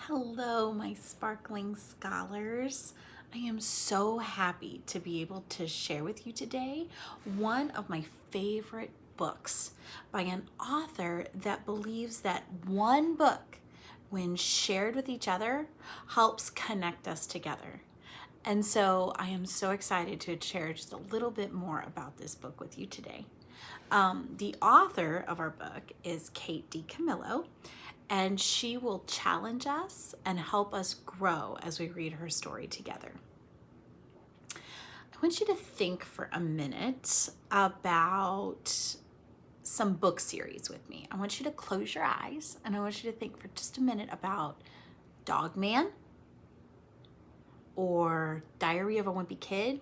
Hello, my sparkling scholars. I am so happy to be able to share with you today one of my favorite books by an author that believes that one book, when shared with each other, helps connect us together. And so I am so excited to share just a little bit more about this book with you today. The author of our book is Kate DiCamillo, and she will challenge us and help us grow as we read her story together. I want you to think for a minute about some book series with me. I want you to close your eyes and I want you to think for just a minute about Dog Man or Diary of a Wimpy Kid,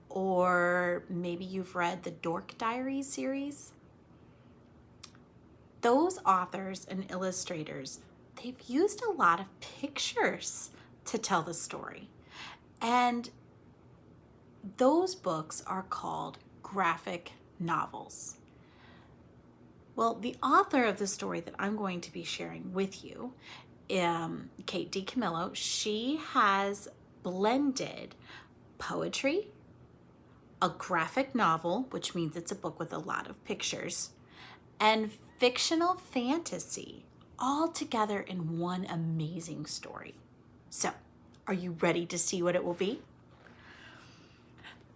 or maybe you've read the Dork Diaries series. Those authors and illustrators, they've used a lot of pictures to tell the story. And those books are called graphic novels. Well, the author of the story that I'm going to be sharing with you, Kate DiCamillo, she has blended poetry, a graphic novel, which means it's a book with a lot of pictures, and fictional fantasy all together in one amazing story. So, are you ready to see what it will be?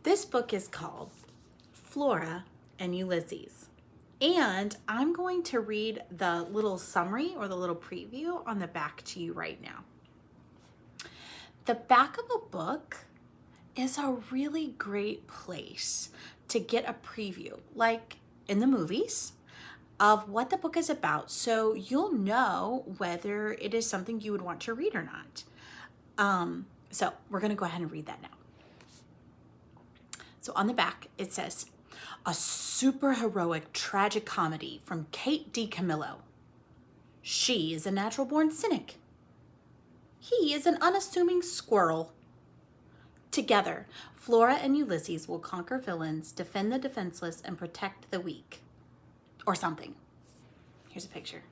This book is called Flora and Ulysses. And I'm going to read the little summary or the little preview on the back to you right now. The back of a book is a really great place to get a preview, like in the movies, of what the book is about, so you'll know whether it is something you would want to read or not. So we're going to go ahead and read that now. So on the back, it says, a superheroic tragic comedy from Kate DiCamillo. She is a natural-born cynic. He is an unassuming squirrel. Together, Flora and Ulysses will conquer villains, defend the defenseless, and protect the weak. Or something. Here's a picture.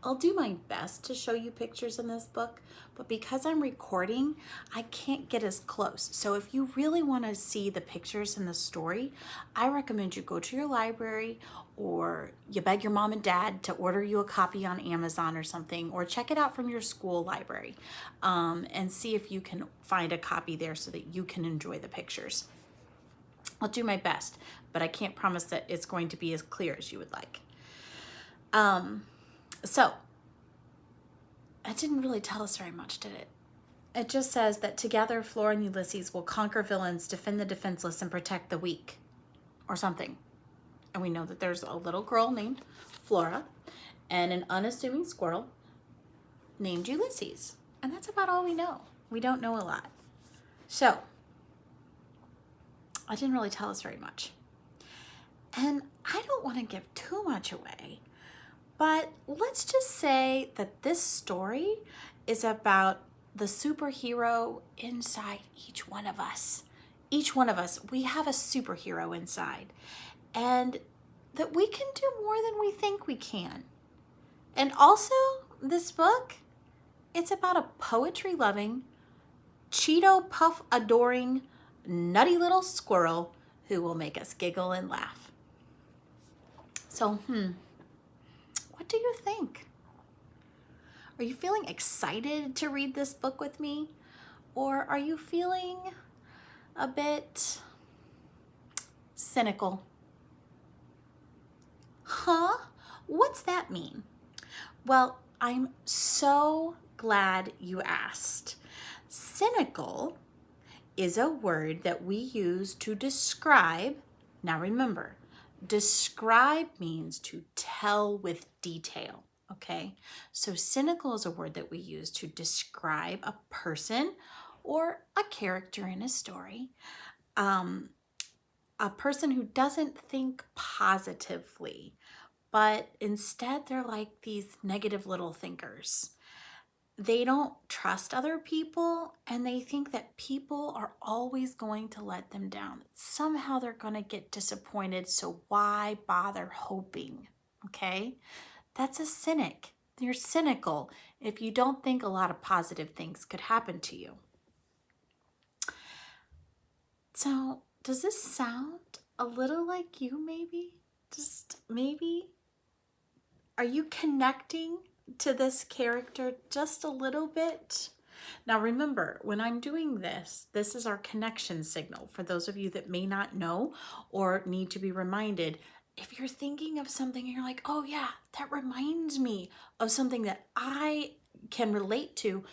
I'll do my best to show you pictures in this book, but because I'm recording, I can't get as close. So if you really want to see the pictures in the story, I recommend you go to your library, or you beg your mom and dad to order you a copy on Amazon or something, or check it out from your school library, and see if you can find a copy there so that you can enjoy the pictures. I'll do my best, but I can't promise that it's going to be as clear as you would like. So, it didn't really tell us very much, did it? It just says that together, Flora and Ulysses will conquer villains, defend the defenseless, and protect the weak, or something. And we know that there's a little girl named Flora and an unassuming squirrel named Ulysses. And that's about all we know. We don't know a lot. So, I didn't really tell us very much. And I don't want to give too much away, but let's just say that this story is about the superhero inside each one of us. Each one of us, we have a superhero inside, and that we can do more than we think we can. And also, this book, it's about a poetry-loving, Cheeto puff adoring, nutty little squirrel who will make us giggle and laugh. So, what do you think? Are you feeling excited to read this book with me? Or are you feeling a bit cynical? Huh? What's that mean? Well, I'm so glad you asked. Cynical is a word that we use to describe. Now remember, describe means to tell with detail, okay? So cynical is a word that we use to describe a person or a character in a story. A person who doesn't think positively, but instead they're like these negative little thinkers. They don't trust other people, and they think that people are always going to let them down. Somehow they're going to get disappointed, so why bother hoping? Okay? That's a cynic. You're cynical if you don't think a lot of positive things could happen to you. So, does this sound a little like you maybe? Just maybe? Are you connecting to this character just a little bit? Now remember, when I'm doing this, this is our connection signal. For those of you that may not know or need to be reminded, if you're thinking of something and you're like, oh yeah, that reminds me of something that I can relate to,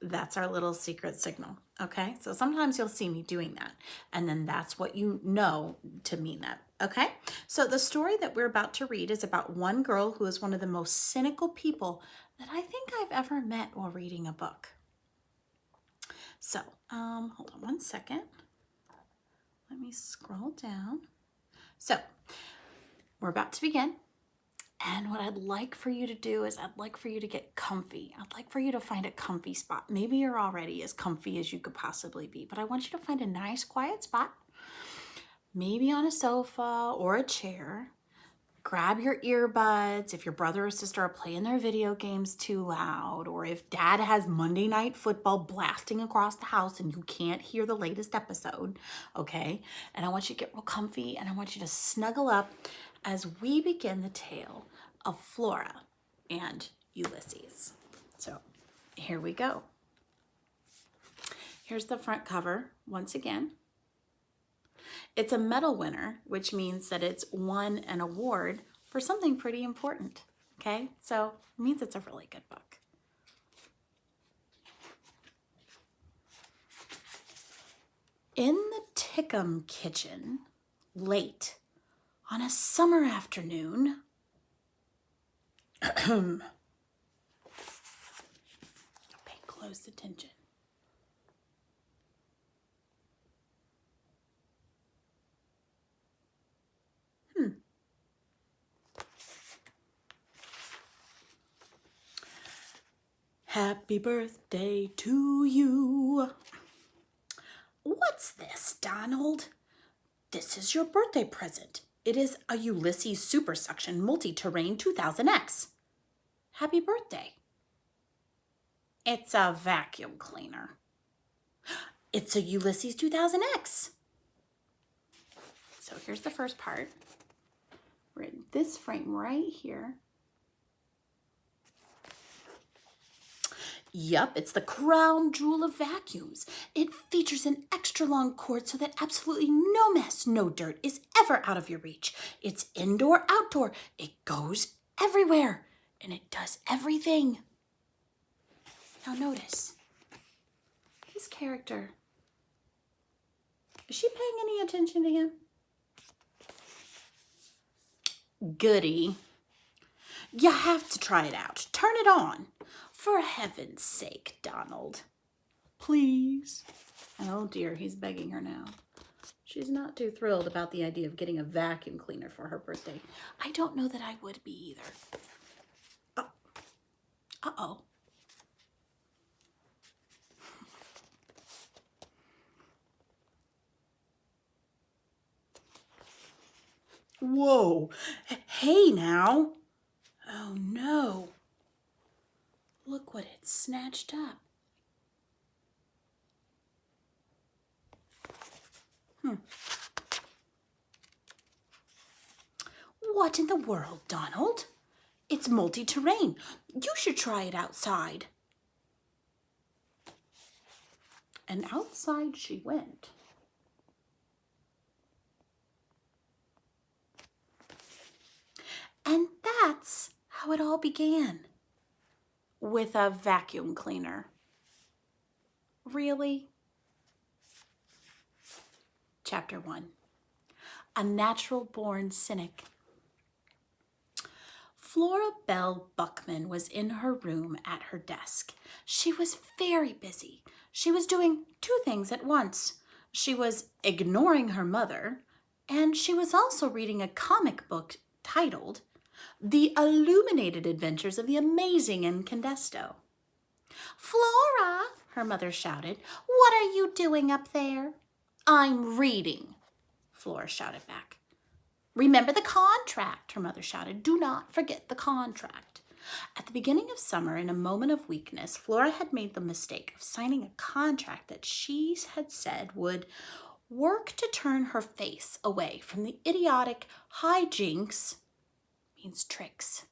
that's our little secret signal, okay? So sometimes you'll see me doing that, and then that's what you know to mean that, okay? So the story that we're about to read is about one girl who is one of the most cynical people that I think I've ever met while reading a book. So, hold on one second. Let me scroll down. So, we're about to begin. And what I'd like for you to do is I'd like for you to get comfy. I'd like for you to find a comfy spot. Maybe you're already as comfy as you could possibly be, but I want you to find a nice quiet spot, maybe on a sofa or a chair. Grab your earbuds if your brother or sister are playing their video games too loud, or if dad has Monday Night Football blasting across the house and you can't hear the latest episode, okay? And I want you to get real comfy and I want you to snuggle up as we begin the tale of Flora and Ulysses. So here we go. Here's the front cover once again. It's a medal winner, which means that it's won an award for something pretty important, okay? So it means it's a really good book. In the Tickham kitchen, late on a summer afternoon, pay close attention. Happy birthday to you. What's this, Donald? This is your birthday present. It is a Ulysses Super Suction Multi-Terrain 2000X. Happy birthday. It's a vacuum cleaner. It's a Ulysses 2000X. So here's the first part. We're in this frame right here. Yup, it's the crown jewel of vacuums. It features an extra long cord so that absolutely no mess, no dirt is ever out of your reach. It's indoor, outdoor. It goes everywhere and it does everything. Now notice, this character, is she paying any attention to him? Goody. You have to try it out. Turn it on. For heaven's sake, Donald. Please. Oh dear, he's begging her now. She's not too thrilled about the idea of getting a vacuum cleaner for her birthday. I don't know that I would be either. Uh-oh. Whoa. Hey now. Oh no. Look what it snatched up. What in the world, Donald? It's multi-terrain. You should try it outside. And outside she went. And that's how it all began. With a vacuum cleaner. Really? Chapter 1. A natural-born cynic. Flora Bell Buckman was in her room at her desk. She was very busy. She was doing two things at once. She was ignoring her mother, and she was also reading a comic book titled The Illuminated Adventures of the Amazing Incandesto. Flora, her mother shouted, what are you doing up there? I'm reading, Flora shouted back. Remember the contract, her mother shouted. Do not forget the contract. At the beginning of summer, in a moment of weakness, Flora had made the mistake of signing a contract that she had said would work to turn her face away from the idiotic hijinks, means tricks,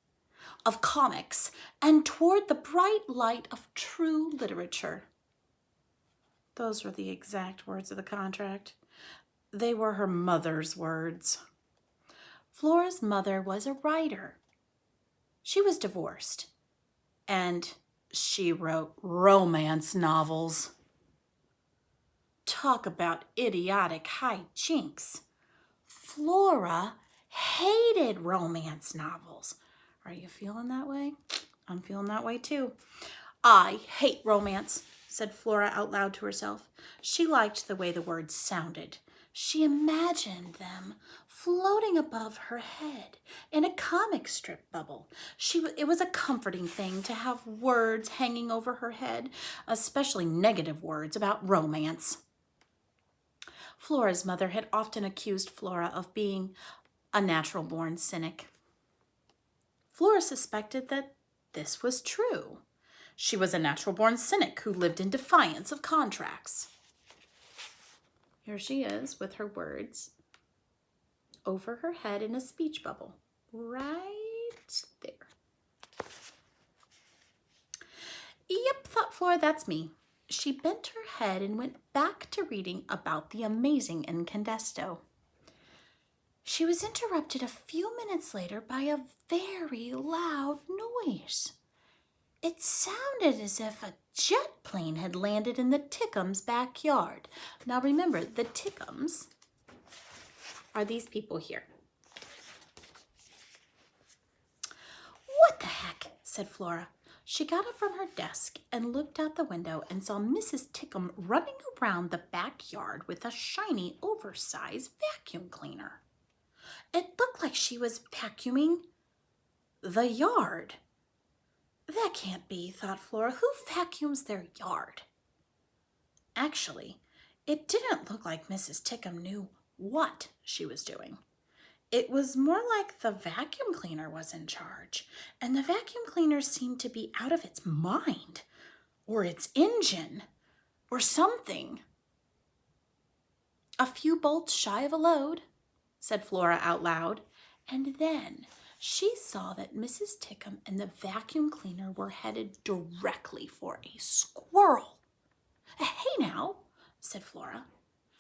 of comics and toward the bright light of true literature. Those were the exact words of the contract. They were her mother's words. Flora's mother was a writer. She was divorced, and she wrote romance novels. Talk about idiotic hijinks. Flora hated romance novels. Are you feeling that way? I'm feeling that way too. I hate romance, said Flora out loud to herself. She liked the way the words sounded. She imagined them floating above her head in a comic strip bubble. It was a comforting thing to have words hanging over her head, especially negative words about romance. Flora's mother had often accused Flora of being a natural-born cynic. Flora suspected that this was true. She was a natural-born cynic who lived in defiance of contracts. Here she is with her words over her head in a speech bubble, right there. Yep, thought Flora, that's me. She bent her head and went back to reading about the amazing incandesto. She was interrupted a few minutes later by a very loud noise. It sounded as if a jet plane had landed in the Tickums' backyard. Now remember, the Tickums are these people here. What the heck, said Flora. She got up from her desk and looked out the window and saw Mrs. Tickum running around the backyard with a shiny, oversized vacuum cleaner. It looked like she was vacuuming the yard. That can't be, thought Flora. Who vacuums their yard? Actually, it didn't look like Mrs. Tickum knew what she was doing. It was more like the vacuum cleaner was in charge, and the vacuum cleaner seemed to be out of its mind, or its engine, or something. A few bolts shy of a load, said Flora out loud, and then she saw that Mrs. Tickum and the vacuum cleaner were headed directly for a squirrel. Hey now, said Flora.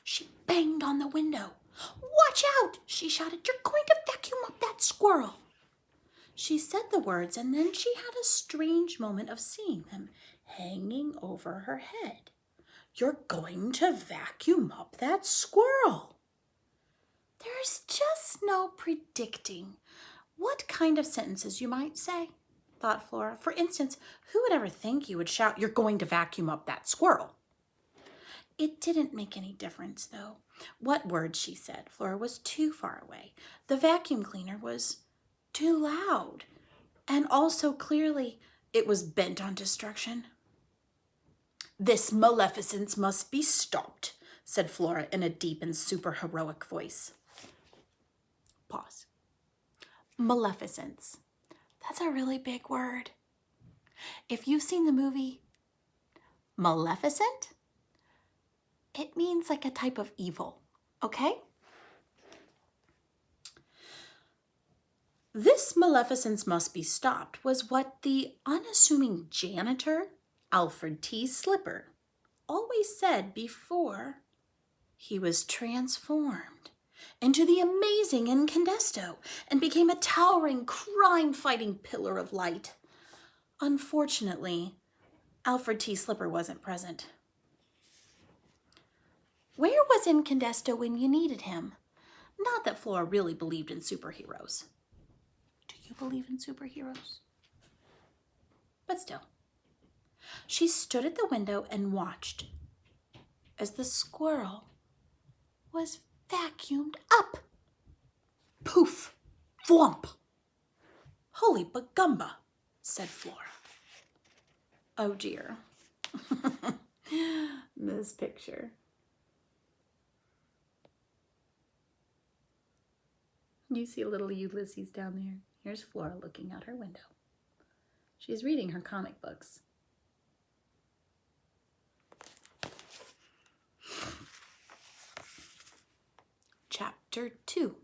She banged on the window. Watch out, she shouted. You're going to vacuum up that squirrel. She said the words, and then she had a strange moment of seeing them hanging over her head. You're going to vacuum up that squirrel. There's just no predicting what kind of sentences you might say, thought Flora. For instance, who would ever think you would shout, you're going to vacuum up that squirrel? It didn't make any difference, though. What word she said, Flora was too far away. The vacuum cleaner was too loud, and also clearly it was bent on destruction. This maleficence must be stopped, said Flora in a deep and super heroic voice. Pause. Maleficence. That's a really big word. If you've seen the movie Maleficent, it means like a type of evil, okay? This maleficence must be stopped was what the unassuming janitor, Alfred T. Slipper, always said before he was transformed into the amazing incandesto and became a towering, crime-fighting pillar of light. Unfortunately, Alfred T. Slipper wasn't present. Where was Incandesto when you needed him? Not that Flora really believed in superheroes. Do you believe in superheroes? But still. She stood at the window and watched as the squirrel was vacuumed up. Poof! Thwomp! Holy Bagumba, said Flora. Oh dear. This picture. You see little Ulysses down there. Here's Flora looking out her window. She's reading her comic books. Chapter 2.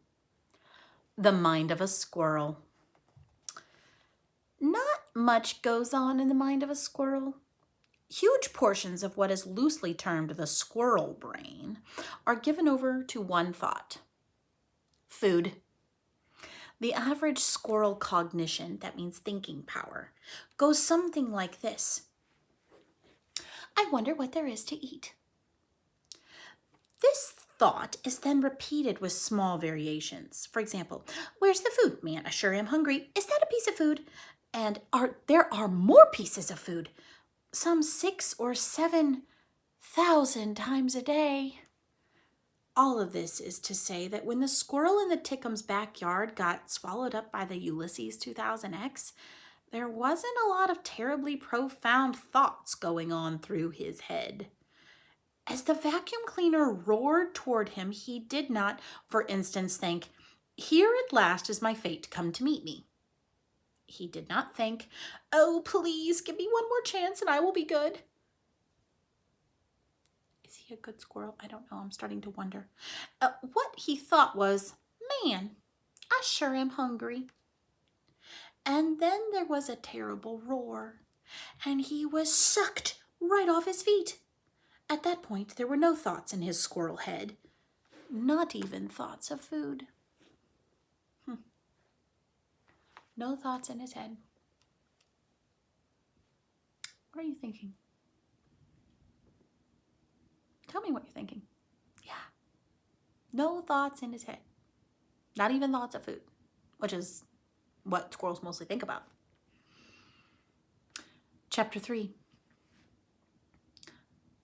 The Mind of a Squirrel. Not much goes on in the mind of a squirrel. Huge portions of what is loosely termed the squirrel brain are given over to one thought: food. The average squirrel cognition, that means thinking power, goes something like this: I wonder what there is to eat. This thought is then repeated with small variations. For example, where's the food? Man, I sure am hungry. Is that a piece of food? And there are more pieces of food, some 6,000 or 7,000 times a day. All of this is to say that when the squirrel in the Tickums' backyard got swallowed up by the Ulysses 2000X, there wasn't a lot of terribly profound thoughts going on through his head. As the vacuum cleaner roared toward him, he did not, for instance, think, here at last is my fate come to meet me. He did not think, oh, please give me one more chance and I will be good. Is he a good squirrel? I don't know. I'm starting to wonder. What he thought was, man, I sure am hungry. And then there was a terrible roar, and he was sucked right off his feet. At that point, there were no thoughts in his squirrel head, not even thoughts of food. No thoughts in his head. What are you thinking? Tell me what you're thinking. Yeah. No thoughts in his head. Not even thoughts of food, which is what squirrels mostly think about. Chapter 3.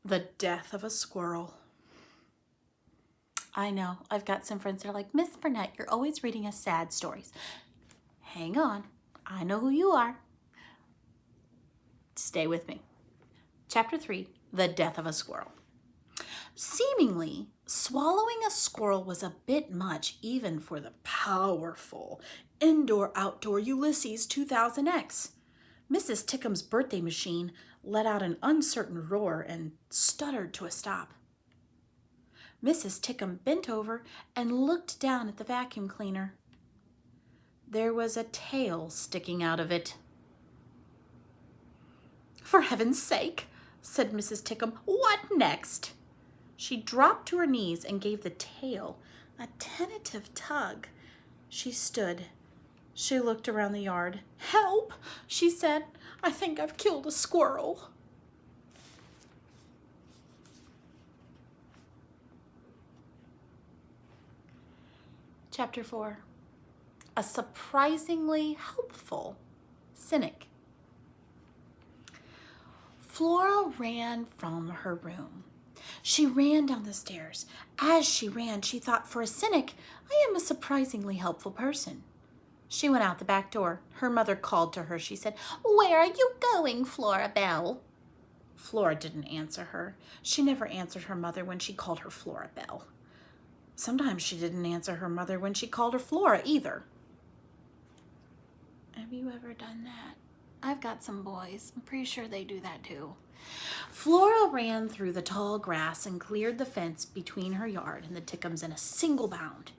The Death of a Squirrel. I know, I've got some friends that are like, Miss Burnett, you're always reading us sad stories. Hang on, I know who you are. Stay with me. Chapter 3, The Death of a Squirrel. Seemingly, swallowing a squirrel was a bit much even for the powerful indoor-outdoor Ulysses 2000X. Mrs. Tickums' birthday machine let out an uncertain roar and stuttered to a stop. Mrs. Tickum bent over and looked down at the vacuum cleaner. There was a tail sticking out of it. For heaven's sake, said Mrs. Tickum, what next? She dropped to her knees and gave the tail a tentative tug. She stood. She looked around the yard. Help, she said. I think I've killed a squirrel. Chapter 4. A surprisingly helpful cynic. Flora ran from her room. She ran down the stairs. As she ran, she thought, for a cynic, I am a surprisingly helpful person. She went out the back door. Her mother called to her. She said, where are you going, Flora Belle? Flora didn't answer her. She never answered her mother when she called her Flora Belle. Sometimes she didn't answer her mother when she called her Flora either. Have you ever done that? I've got some boys. I'm pretty sure they do that too. Flora ran through the tall grass and cleared the fence between her yard and the Tickums in a single bound.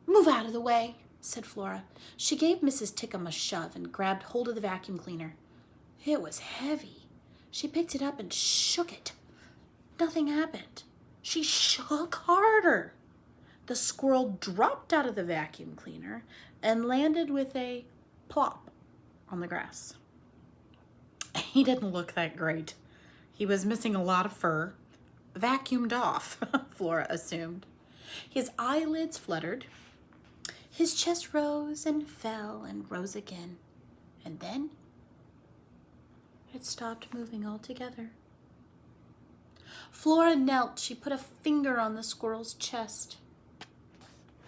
Move out of the way, said Flora. She gave Mrs. Tickum a shove and grabbed hold of the vacuum cleaner. It was heavy. She picked it up and shook it. Nothing happened. She shook harder. The squirrel dropped out of the vacuum cleaner and landed with a plop on the grass. He didn't look that great. He was missing a lot of fur. Vacuumed off, Flora assumed. His eyelids fluttered. His chest rose and fell and rose again. And then it stopped moving altogether. Flora knelt. She put a finger on the squirrel's chest.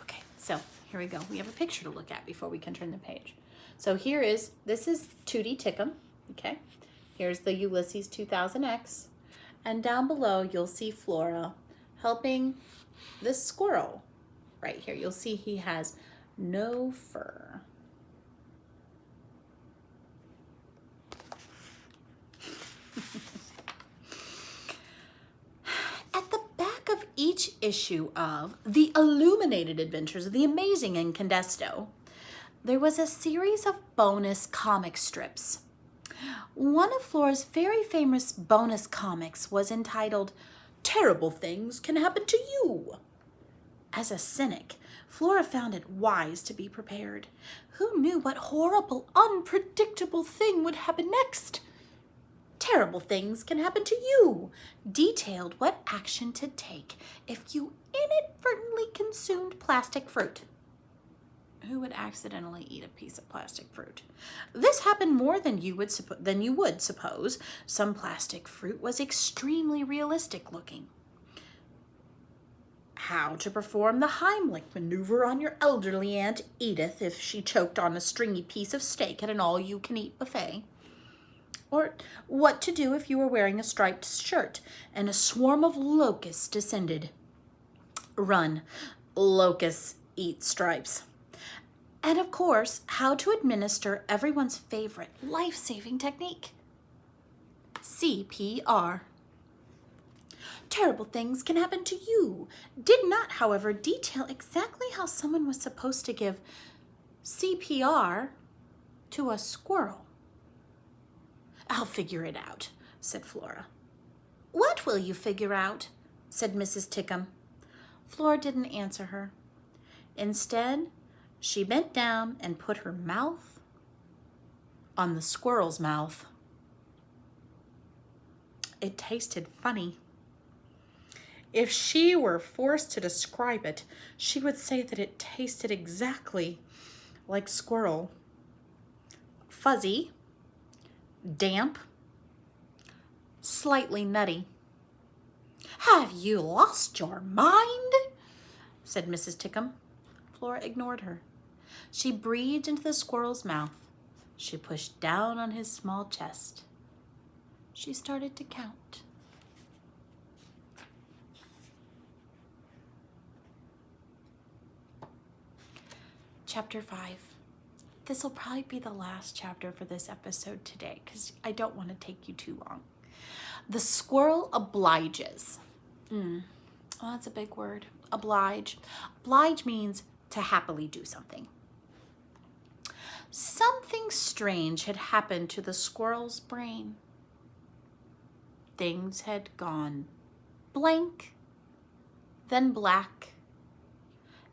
Okay, so here we go. We have a picture to look at before we can turn the page. So this is 2D Tickum, okay? Here's the Ulysses 2000X. And down below, you'll see Flora helping this squirrel. Right here, you'll see he has no fur. each issue of The Illuminated Adventures of the Amazing Incandesto, there was a series of bonus comic strips. One of Flora's very famous bonus comics was entitled, Terrible Things Can Happen to You. As a cynic, Flora found it wise to be prepared. Who knew what horrible, unpredictable thing would happen next? Terrible things can happen to you, detailed what action to take if you inadvertently consumed plastic fruit. Who would accidentally eat a piece of plastic fruit? This happened more than you would suppose. Some plastic fruit was extremely realistic looking. How to perform the Heimlich maneuver on your elderly Aunt Edith if she choked on a stringy piece of steak at an all-you-can-eat buffet. Or what to do if you were wearing a striped shirt and a swarm of locusts descended. Run. Locusts eat stripes. And of course, how to administer everyone's favorite life-saving technique. CPR. Terrible things can happen to you did not, however, detail exactly how someone was supposed to give CPR to a squirrel. I'll figure it out, said Flora. What will you figure out? Said Mrs. Tickum. Flora didn't answer her. Instead, she bent down and put her mouth on the squirrel's mouth. It tasted funny. If she were forced to describe it, she would say that it tasted exactly like squirrel. Fuzzy, damp, slightly nutty. Have you lost your mind? Said Mrs. Tickum. Flora ignored her. She breathed into the squirrel's mouth. She pushed down on his small chest. She started to count. Chapter 5. This will probably be the last chapter for this episode today because I don't want to take you too long. The squirrel obliges. Oh, that's a big word. Oblige. Oblige means to happily do something. Something strange had happened to the squirrel's brain. Things had gone blank, then black,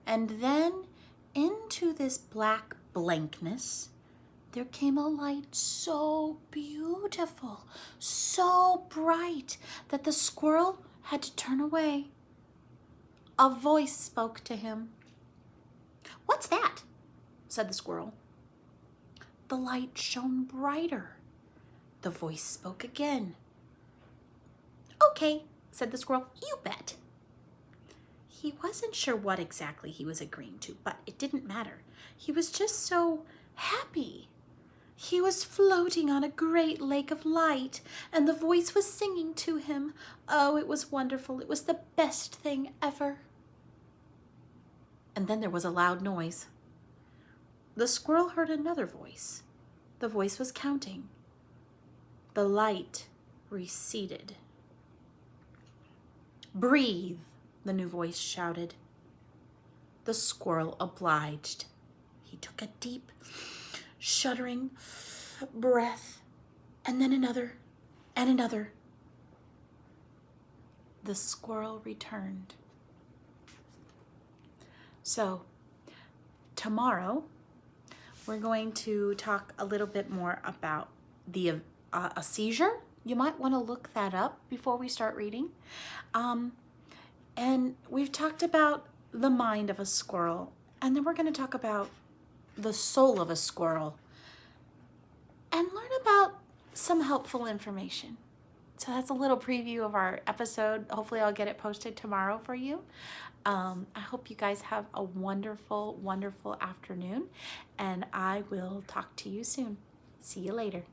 and then into this black blankness, there came a light so beautiful, so bright, that the squirrel had to turn away. A voice spoke to him. What's that? Said the squirrel. The light shone brighter. The voice spoke again. Okay, said the squirrel, you bet. He wasn't sure what exactly he was agreeing to, but it didn't matter. He was just so happy. He was floating on a great lake of light, and the voice was singing to him. Oh, it was wonderful. It was the best thing ever. And then there was a loud noise. The squirrel heard another voice. The voice was counting. The light receded. Breathe, the new voice shouted. The squirrel obliged. He took a deep, shuddering breath, and then another, and another. The squirrel returned. So, tomorrow, we're going to talk a little bit more about a seizure. You might want to look that up before we start reading. And we've talked about the mind of a squirrel, and then we're going to talk about the soul of a squirrel and learn about some helpful information. So that's a little preview of our episode. Hopefully I'll get it posted tomorrow for you. I hope you guys have a wonderful, wonderful afternoon, and I will talk to you soon. See you later.